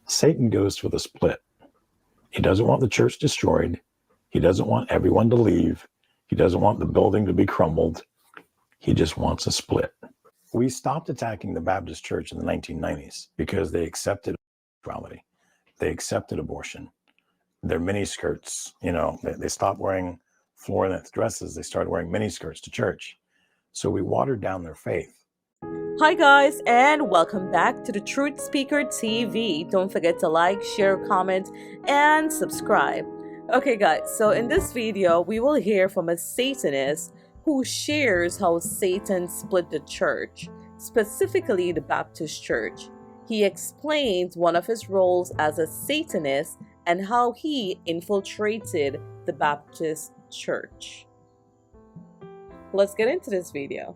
Satan goes for the split. He doesn't want the church destroyed. He doesn't want everyone to leave. He doesn't want the building to be crumbled. He just wants a split. We stopped attacking the Baptist church in the 1990s because they accepted sexuality. They accepted abortion. Their miniskirts, they stopped wearing floor-length dresses. They started wearing miniskirts to church. So we watered down their faith. Hi guys, and welcome back to the Truth Speaker TV. Don't forget to like, share, comment, and subscribe. Okay guys, so in this video, we will hear from a Satanist who shares how Satan split the church, specifically the Baptist church. He explains one of his roles as a Satanist and how he infiltrated the Baptist church. Let's get into this video.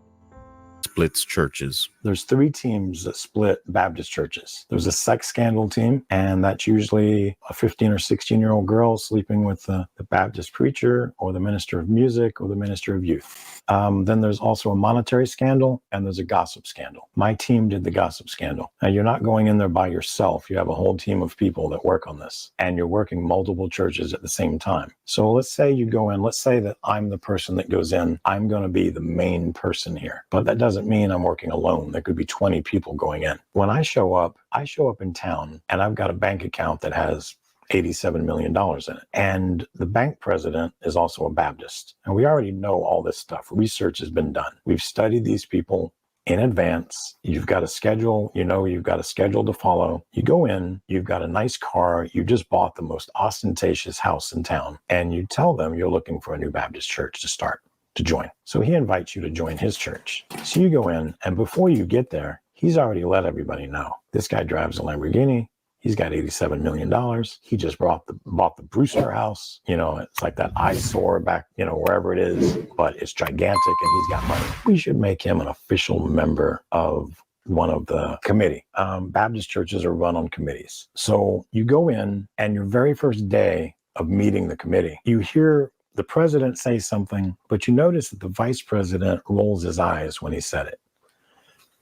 Splits churches. There's 3 teams that split Baptist churches. There's a sex scandal team, and that's usually a 15 or 16-year-old girl sleeping with the Baptist preacher or the minister of music or the minister of youth. Then there's also a monetary scandal, and there's a gossip scandal. My team did the gossip scandal. Now, you're not going in there by yourself. You have a whole team of people that work on this, and you're working multiple churches at the same time. So let's say you go in, let's say that I'm the person that goes in. I'm going to be the main person here, but that doesn't mean I'm working alone. There could be 20 people going in. When I show up in town, and I've got a bank account that has $87 million in it. And the bank president is also a Baptist. And we already know all this stuff. Research has been done. We've studied these people in advance. You've got a schedule, you've got a schedule to follow. You go in, you've got a nice car, you just bought the most ostentatious house in town, and you tell them you're looking for a new Baptist church to join. So he invites you to join his church. So you go in, and before you get there, he's already let everybody know. This guy drives a Lamborghini. He's got $87 million. He just bought the Brewster house. It's like that eyesore back, wherever it is, but it's gigantic and he's got money. We should make him an official member of one of the committee. Baptist churches are run on committees. So you go in, and your very first day of meeting the committee, you hear the president say something, but you notice that the vice president rolls his eyes when he said it.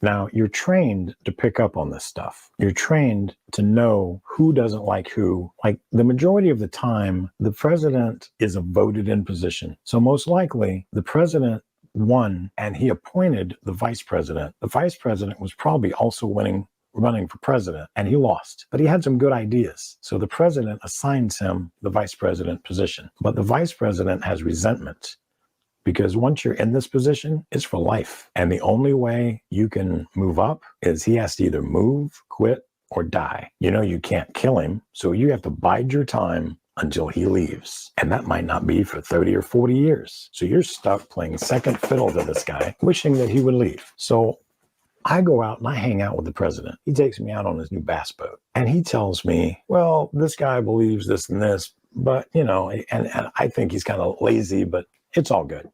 Now, you're trained to pick up on this stuff. You're trained to know who doesn't like who. Like, the majority of the time, the president is a voted-in position. So most likely, the president won, and he appointed the vice president. The vice president was probably also running for president, and he lost. But he had some good ideas. So the president assigns him the vice president position. But the vice president has resentment, because once you're in this position, it's for life. And the only way you can move up is he has to either move, quit, or die. You can't kill him, so you have to bide your time until he leaves. And that might not be for 30 or 40 years. So you're stuck playing second fiddle to this guy, wishing that he would leave. So I go out and I hang out with the president. He takes me out on his new bass boat. And he tells me, well, this guy believes this and this, but, and I think he's kind of lazy, but it's all good.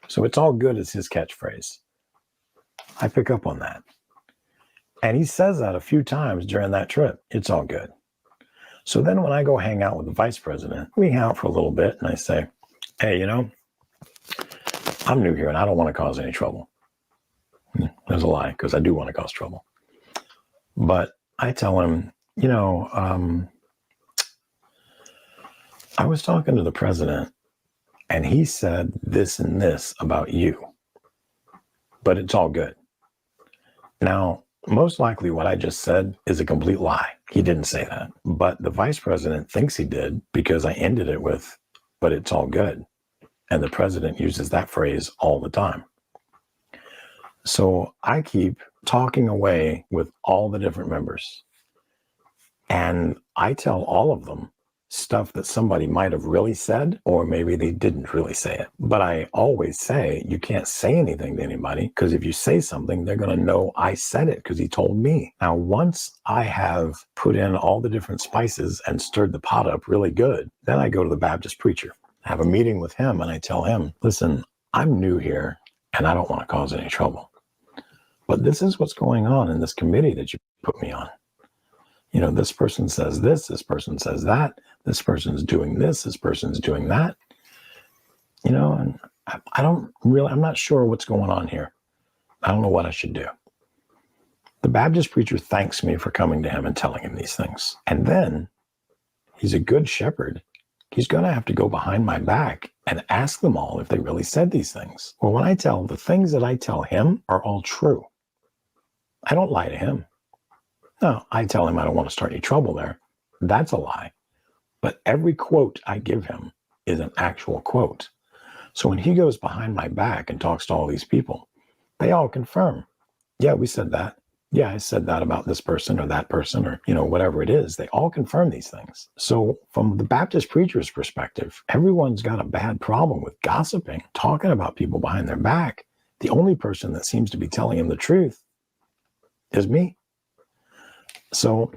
So it's all good is his catchphrase. I pick up on that. And he says that a few times during that trip. It's all good. So then when I go hang out with the vice president, we hang out for a little bit and I say, hey, I'm new here and I don't want to cause any trouble. There's a lie, because I do want to cause trouble. But I tell him, I was talking to the president and he said this and this about you, but it's all good. Now, most likely what I just said is a complete lie. He didn't say that, but the vice president thinks he did, because I ended it with, but it's all good. And the president uses that phrase all the time. So I keep talking away with all the different members, and I tell all of them stuff that somebody might have really said, or maybe they didn't really say it. But I always say, you can't say anything to anybody, because if you say something, they're going to know I said it because he told me. Now, once I have put in all the different spices and stirred the pot up really good, then I go to the Baptist preacher, have a meeting with him, and I tell him, listen, I'm new here and I don't want to cause any trouble. But this is what's going on in this committee that you put me on. This person says this person says that, this person's doing this person's doing that. And I'm not sure what's going on here. I don't know what I should do. The Baptist preacher thanks me for coming to him and telling him these things. And then he's a good shepherd. He's going to have to go behind my back and ask them all if they really said these things. Well, when I tell the things that I tell him are all true, I don't lie to him. No, I tell him I don't want to start any trouble there. That's a lie. But every quote I give him is an actual quote. So when he goes behind my back and talks to all these people, they all confirm, yeah, we said that. Yeah, I said that about this person or that person or, whatever it is. They all confirm these things. So from the Baptist preacher's perspective, everyone's got a bad problem with gossiping, talking about people behind their back. The only person that seems to be telling him the truth is me. So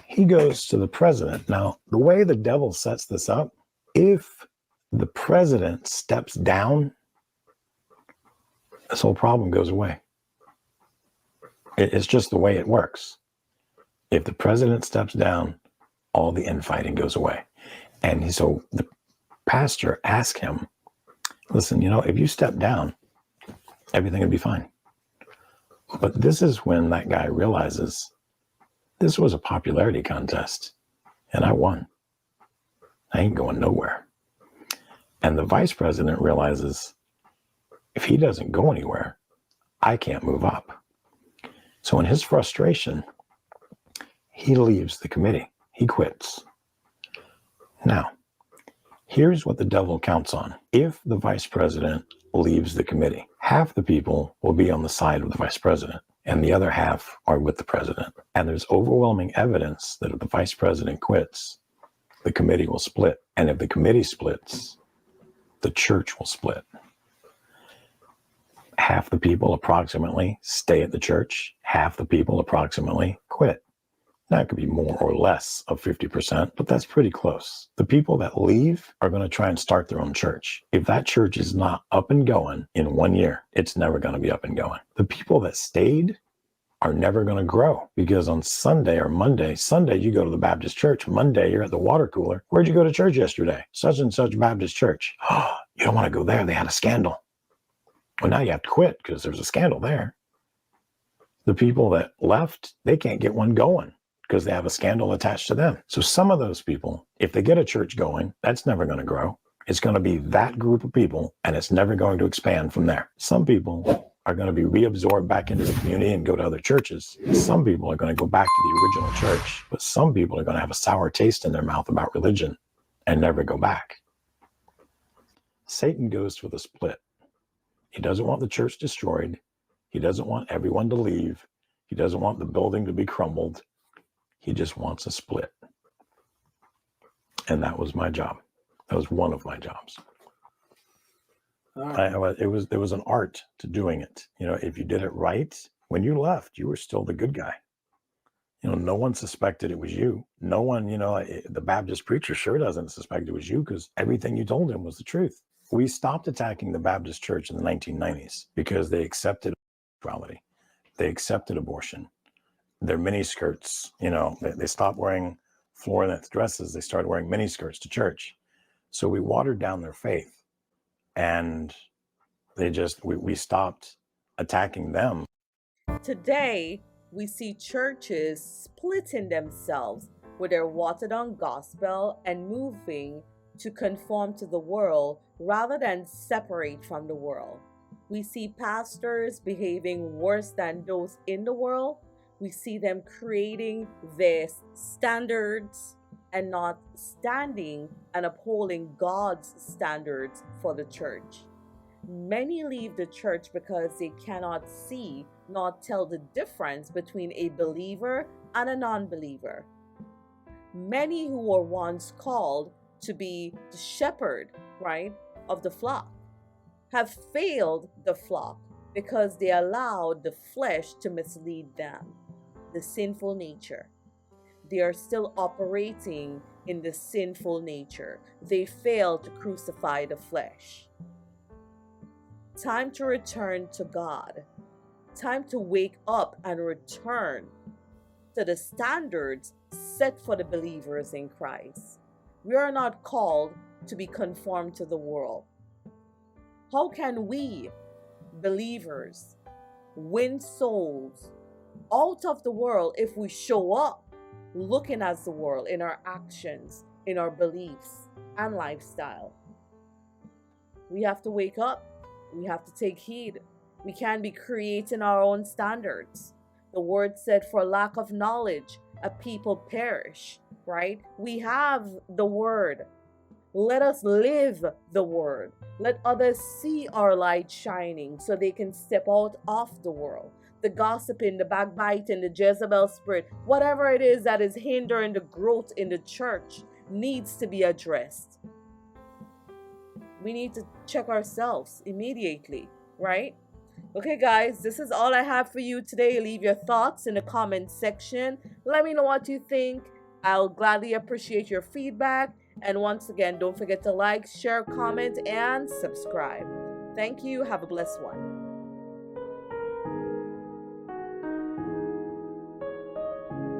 he goes to the president. Now, the way the devil sets this up, if the president steps down, this whole problem goes away. It's just the way it works. If the president steps down, all the infighting goes away. And so the pastor asked him, listen, if you step down, everything will be fine. But this is when that guy realizes this was a popularity contest and I won. I ain't going nowhere. And the vice president realizes if he doesn't go anywhere, I can't move up. So in his frustration, he leaves the committee. He quits. Now, here's what the devil counts on. If the vice president leaves the committee, half the people will be on the side of the vice president, and the other half are with the president. And there's overwhelming evidence that if the vice president quits, the committee will split. And if the committee splits, the church will split. Half the people approximately stay at the church. Half the people approximately quit. Now, it could be more or less of 50%, but that's pretty close. The people that leave are going to try and start their own church. If that church is not up and going in 1 year, it's never going to be up and going. The people that stayed are never going to grow because on Sunday or Monday, Sunday you go to the Baptist church, Monday you're at the water cooler. Where'd you go to church yesterday? Such and such Baptist church. Oh, you don't want to go there. They had a scandal. Well, now you have to quit because there's a scandal there. The people that left, they can't get one going because they have a scandal attached to them. So some of those people, if they get a church going, that's never going to grow. It's going to be that group of people, and it's never going to expand from there. Some people are going to be reabsorbed back into the community and go to other churches. Some people are going to go back to the original church, but some people are going to have a sour taste in their mouth about religion and never go back. Satan goes for the split. He doesn't want the church destroyed. He doesn't want everyone to leave. He doesn't want the building to be crumbled. He just wants a split. And that was my job. That was one of my jobs. There was an art to doing it. If you did it right, when you left, you were still the good guy. No one suspected it was you. No one, the Baptist preacher sure doesn't suspect it was you because everything you told him was the truth. We stopped attacking the Baptist church in the 1990s because they accepted sexuality. They accepted abortion. Their miniskirts, they stopped wearing floor-length dresses. They started wearing miniskirts to church. So we watered down their faith. And we stopped attacking them. Today, we see churches splitting themselves with their watered-down gospel and moving to conform to the world rather than separate from the world. We see pastors behaving worse than those in the world. We see them creating their standards and not standing and upholding God's standards for the church. Many leave the church because they cannot see nor tell the difference between a believer and a non-believer. Many who were once called to be the shepherd, of the flock, have failed the flock because they allowed the flesh to mislead them, the sinful nature. They are still operating in the sinful nature. They fail to crucify the flesh. Time to return to God. Time to wake up and return to the standards set for the believers in Christ. We are not called to be conformed to the world. How can we, believers, win souls out of the world if we show up looking as the world in our actions, in our beliefs and lifestyle. We have to wake up. We have to take heed. We can't be creating our own standards. The word said, for lack of knowledge, a people perish, right? We have the word. Let us live the word. Let others see our light shining so they can step out of the world. The gossiping, the backbiting, the Jezebel spirit, whatever it is that is hindering the growth in the church needs to be addressed. We need to check ourselves immediately, right? Okay, guys, this is all I have for you today. Leave your thoughts in the comment section. Let me know what you think. I'll gladly appreciate your feedback. And once again, don't forget to like, share, comment, and subscribe. Thank you. Have a blessed one.